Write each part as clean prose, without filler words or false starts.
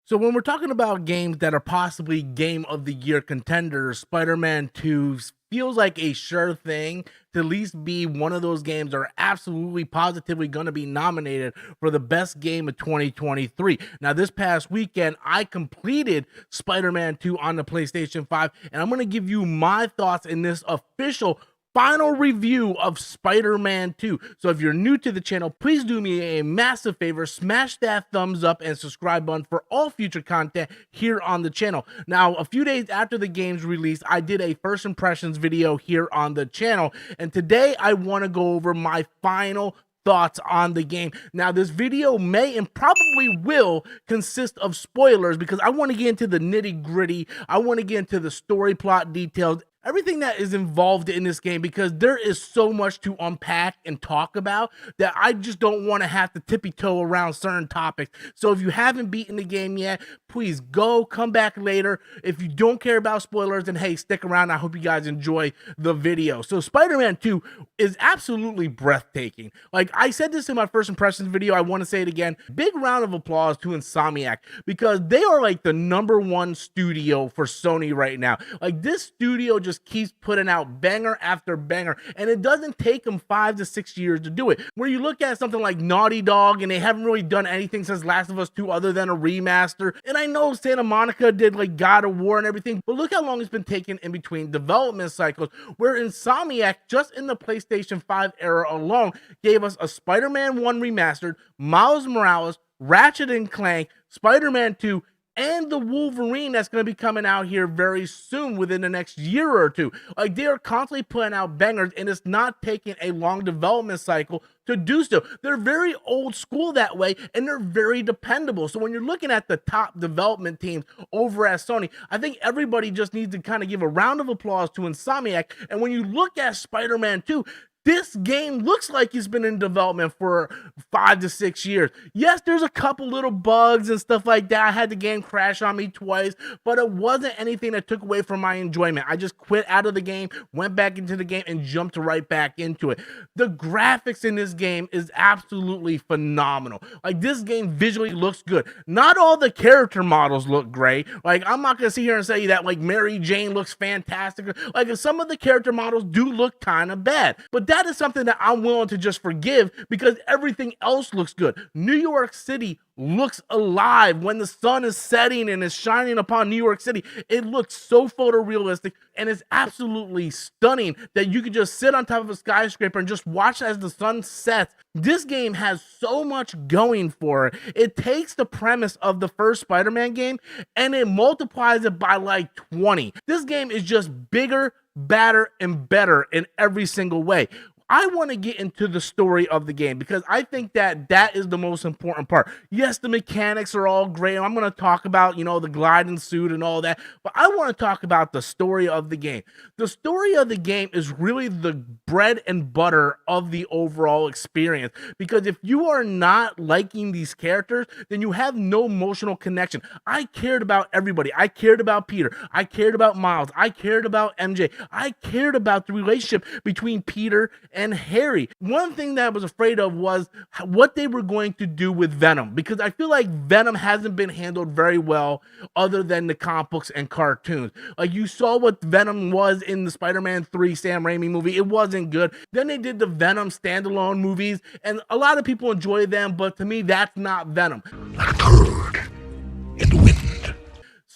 So when we're talking about games that are possibly game of the year contenders, Spider-Man 2 feels like a sure thing to at least be one of those games that are absolutely positively going to be nominated for the best game of 2023. Now, this past weekend, I completed Spider-Man 2 on the PlayStation 5, and I'm going to give you my thoughts in this official final review of Spider-Man 2. So if you're new to the channel, please do me a massive favor, smash that thumbs up and subscribe button for all future content here on the channel. Now, a few days after the game's release, I did a first impressions video here on the channel, and today I want to go over my final thoughts on the game. Now, this video may and probably will consist of spoilers because I want to get into the nitty-gritty. I want to get into the story plot details, everything that is involved in this game, because there is so much to unpack and talk about that I just don't want to have to tippy-toe around certain topics. So if you haven't beaten the game yet, please come back later. If you don't care about spoilers, then hey, stick around. I hope you guys enjoy the video. So Spider-Man 2 is absolutely breathtaking. Like I said this in my first impressions video, I want to say it again. Big round of applause to Insomniac, because they are like the #1 studio for Sony right now. Like, this studio just keeps putting out banger after banger, and it doesn't take them 5 to 6 years to do it. Where you look at something like Naughty Dog, and they haven't really done anything since Last of Us 2 other than a remaster. And I know Santa Monica did like God of War and everything, but look how long it's been taking in between development cycles, where Insomniac, just in the PlayStation 5 era alone, gave us a Spider-Man 1 remastered, Miles Morales, Ratchet and Clank, Spider-Man 2, and the Wolverine that's going to be coming out here very soon within the next year or two. Like, they are constantly putting out bangers, and it's not taking a long development cycle to do so. They're very old school that way, and they're very dependable. So when you're looking at the top development teams over at Sony, I think everybody just needs to kind of give a round of applause to Insomniac. And when you look at Spider-Man 2, this game looks like it's been in development for 5 to 6 years. Yes, there's a couple little bugs and stuff like that. I had the game crash on me twice, but it wasn't anything that took away from my enjoyment. I just quit out of the game, went back into the game, and jumped right back into it. The graphics in this game is absolutely phenomenal. Like, this game visually looks good. Not all the character models look great. Like, I'm not gonna sit here and say that like Mary Jane looks fantastic. Like, some of the character models do look kind of bad, but that is something that I'm willing to just forgive because everything else looks good. New York City looks alive when the sun is setting and is shining upon New York City. It looks so photorealistic, and it's absolutely stunning that you could just sit on top of a skyscraper and just watch as the sun sets. This game has so much going for it. It takes the premise of the first Spider-Man game and it multiplies it by like 20. This game is just bigger, badder, and better in every single way. I want to get into the story of the game because I think that that is the most important part. Yes, the mechanics are all great. I'm going to talk about, the gliding suit and all that, but I want to talk about the story of the game. The story of the game is really the bread and butter of the overall experience, because if you are not liking these characters, then you have no emotional connection. I cared about everybody. I cared about Peter. I cared about Miles. I cared about MJ. I cared about the relationship between Peter and Harry. One thing that I was afraid of was what they were going to do with Venom, because I feel like Venom hasn't been handled very well other than the comic books and cartoons. Like, you saw what Venom was in the Spider-Man 3 Sam Raimi movie. It wasn't good. Then they did the Venom standalone movies, and a lot of people enjoy them, but to me, that's not Venom. Like a turd in the wind.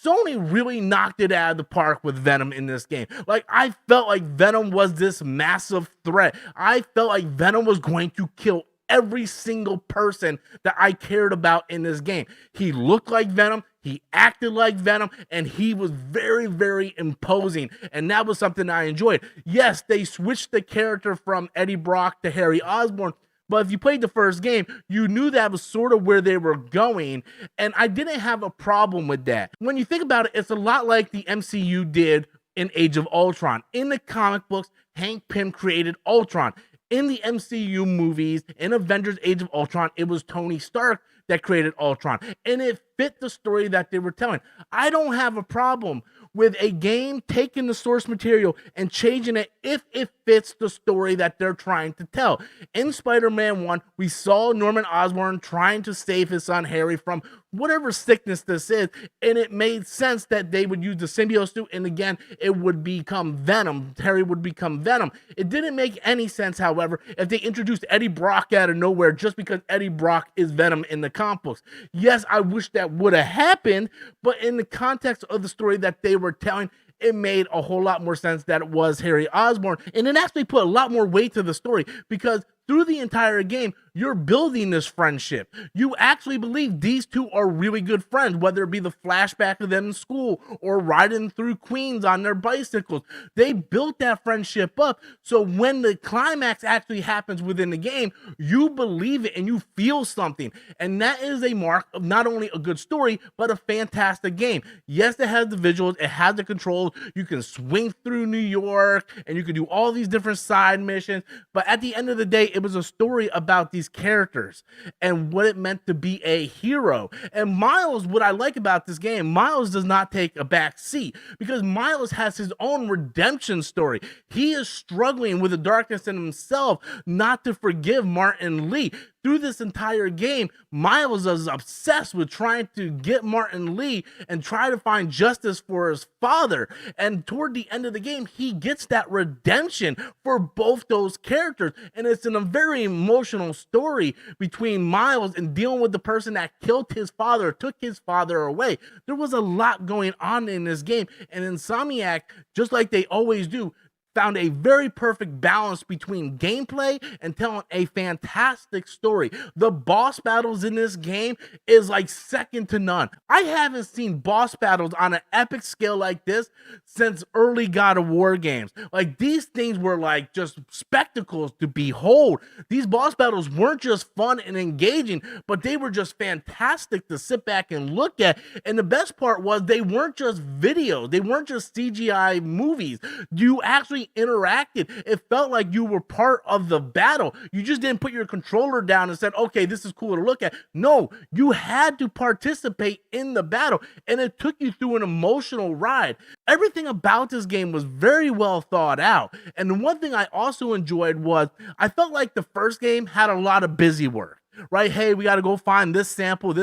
Sony really knocked it out of the park with Venom in this game. Like, I felt like Venom was this massive threat. I felt like Venom was going to kill every single person that I cared about in this game. He looked like Venom, he acted like Venom, and he was very, very imposing, and that was something I enjoyed. Yes, they switched the character from Eddie Brock to Harry Osborn, but if you played the first game, you knew that was sort of where they were going, and I didn't have a problem with that. When you think about it, it's a lot like the MCU did in Age of Ultron. In the comic books, Hank Pym created Ultron. In the MCU movies, in Avengers Age of Ultron, it was Tony Stark that created Ultron, and it fit the story that they were telling. I don't have a problem with a game taking the source material and changing it if it fits the story that they're trying to tell. In Spider-Man 1, we saw Norman Osborn trying to save his son Harry from whatever sickness this is, and it made sense that they would use the symbiote suit, and again, it would become Venom. Harry would become Venom. It didn't make any sense, however, if they introduced Eddie Brock out of nowhere just because Eddie Brock is Venom in the comic books. Yes, I wish that would have happened, but in the context of the story that they were telling, it made a whole lot more sense that it was Harry Osborn, and it actually put a lot more weight to the story because through the entire game, you're building this friendship. You actually believe these two are really good friends, whether it be the flashback of them in school or riding through Queens on their bicycles. They built that friendship up, so when the climax actually happens within the game, you believe it and you feel something. And that is a mark of not only a good story, but a fantastic game. Yes, it has the visuals, it has the controls, you can swing through New York, and you can do all these different side missions, but at the end of the day, it was a story about these characters and what it meant to be a hero. And Miles, what I like about this game, Miles does not take a back seat because Miles has his own redemption story. He is struggling with the darkness in himself not to forgive Martin Lee. Through this entire game, Miles is obsessed with trying to get Martin Lee and try to find justice for his father. And toward the end of the game, he gets that redemption for both those characters. And it's a very emotional story between Miles and dealing with the person that killed his father, took his father away. There was a lot going on in this game. And Insomniac, just like they always do, found a very perfect balance between gameplay and telling a fantastic story. The boss battles in this game is like second to none. I haven't seen boss battles on an epic scale like this since early God of War games. Like, these things were like just spectacles to behold. These boss battles weren't just fun and engaging, but they were just fantastic to sit back and look at. And the best part was they weren't just videos. They weren't just CGI movies. You actually interacted. It felt like you were part of the battle. You just didn't put your controller down and said, okay, this is cool to look at. No, you had to participate in the battle, and it took you through an emotional ride. Everything about this game was very well thought out. And the one thing I also enjoyed was I felt like the first game had a lot of busy work. Right? Hey, we got to go find this sample.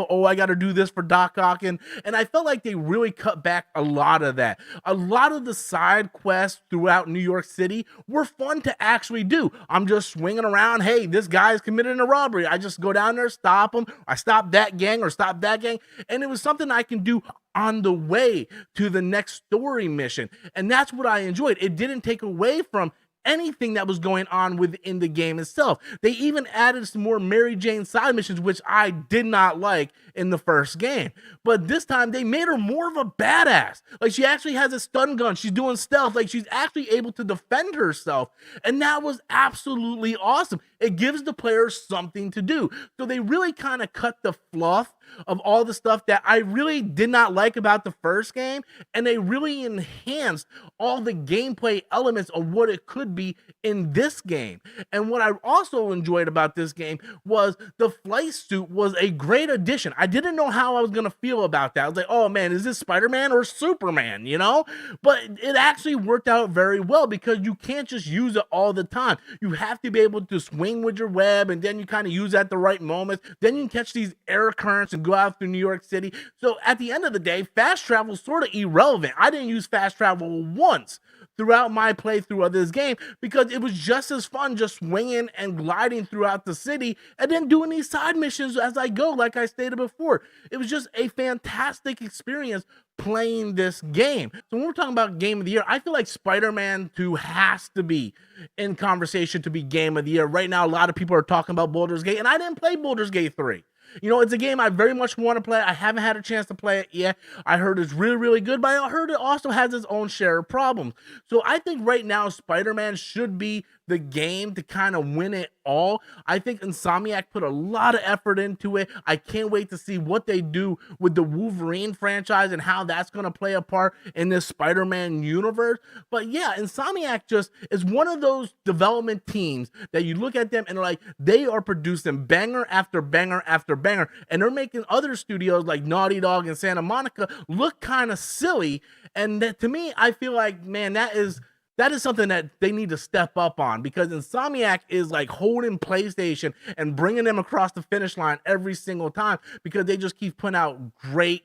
Oh, I got to do this for Doc Ock. And I felt like they really cut back a lot of that. A lot of the side quests throughout New York City were fun to actually do. I'm just swinging around. Hey, this guy's committed a robbery. I just go down there, stop him. I stop that gang or stop that gang. And it was something I can do on the way to the next story mission. And that's what I enjoyed. It didn't take away from anything that was going on within the game itself. They even added some more Mary Jane side missions, which I did not like in the first game. But this time they made her more of a badass. Like, she actually has a stun gun. She's doing stealth. Like, she's actually able to defend herself. And that was absolutely awesome. It gives the players something to do. So they really kind of cut the fluff of all the stuff that I really did not like about the first game, and they really enhanced all the gameplay elements of what it could be in this game. And what I also enjoyed about this game was the flight suit was a great addition. I didn't know how I was going to feel about that. I was like, oh man, is this Spider-Man or Superman, you know? But it actually worked out very well because you can't just use it all the time. You have to be able to swing with your web, and then you kind of use it at the right moments. Then you can catch these air currents and go out through New York City. So at the end of the day, fast travel is sort of irrelevant. I didn't use fast travel once throughout my playthrough of this game because it was just as fun just swinging and gliding throughout the city and then doing these side missions as I go, like I stated before. It was just a fantastic experience playing this game. So when we're talking about game of the year, I feel like Spider-Man 2 has to be in conversation to be game of the year. Right now, a lot of people are talking about Baldur's Gate, and I didn't play Baldur's Gate 3. You know, it's a game I very much want to play. I haven't had a chance to play it yet. I heard it's really, really good, but I heard it also has its own share of problems. So I think right now Spider-Man should be the game to kind of win it all. I think Insomniac put a lot of effort into it. I can't wait to see what they do with the Wolverine franchise and how that's going to play a part in this Spider-Man universe. But yeah, Insomniac just is one of those development teams that you look at them and like, they are producing banger after banger after banger, and they're making other studios like Naughty Dog and Santa Monica look kind of silly. And that, to me, I feel like, man, that is that is something that they need to step up on, because Insomniac is like holding PlayStation and bringing them across the finish line every single time, because they just keep putting out great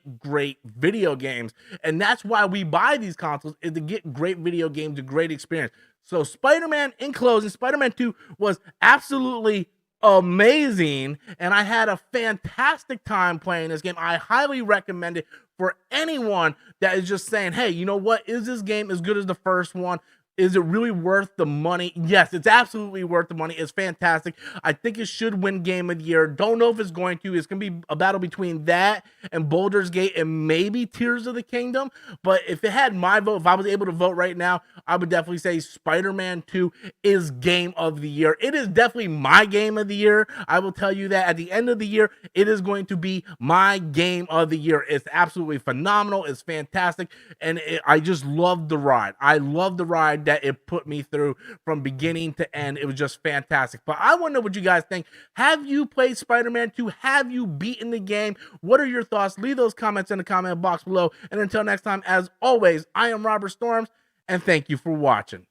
video games. And that's why we buy these consoles, is to get great video games, a great experience. So Spider-Man, in closing, Spider-Man 2 was absolutely amazing, and I had a fantastic time playing this game. I highly recommend it for anyone that is just saying, hey, you know what, is this game as good as the first one? Is it really worth the money? Yes, it's absolutely worth the money. It's fantastic. I think it should win Game of the Year. Don't know if it's going to. It's going to be a battle between that and Baldur's Gate and maybe Tears of the Kingdom. But if it had my vote, if I was able to vote right now, I would definitely say Spider-Man 2 is Game of the Year. It is definitely my Game of the Year. I will tell you that at the end of the year, it is going to be my Game of the Year. It's absolutely phenomenal. It's fantastic. And I just love the ride. I love the ride that it put me through from beginning to end. It was just fantastic. But I want to know what you guys think. Have you played Spider-Man 2? Have you beaten the game? What are your thoughts? Leave those comments in the comment box below. And until next time, as always, I am Robert Storms, and thank you for watching.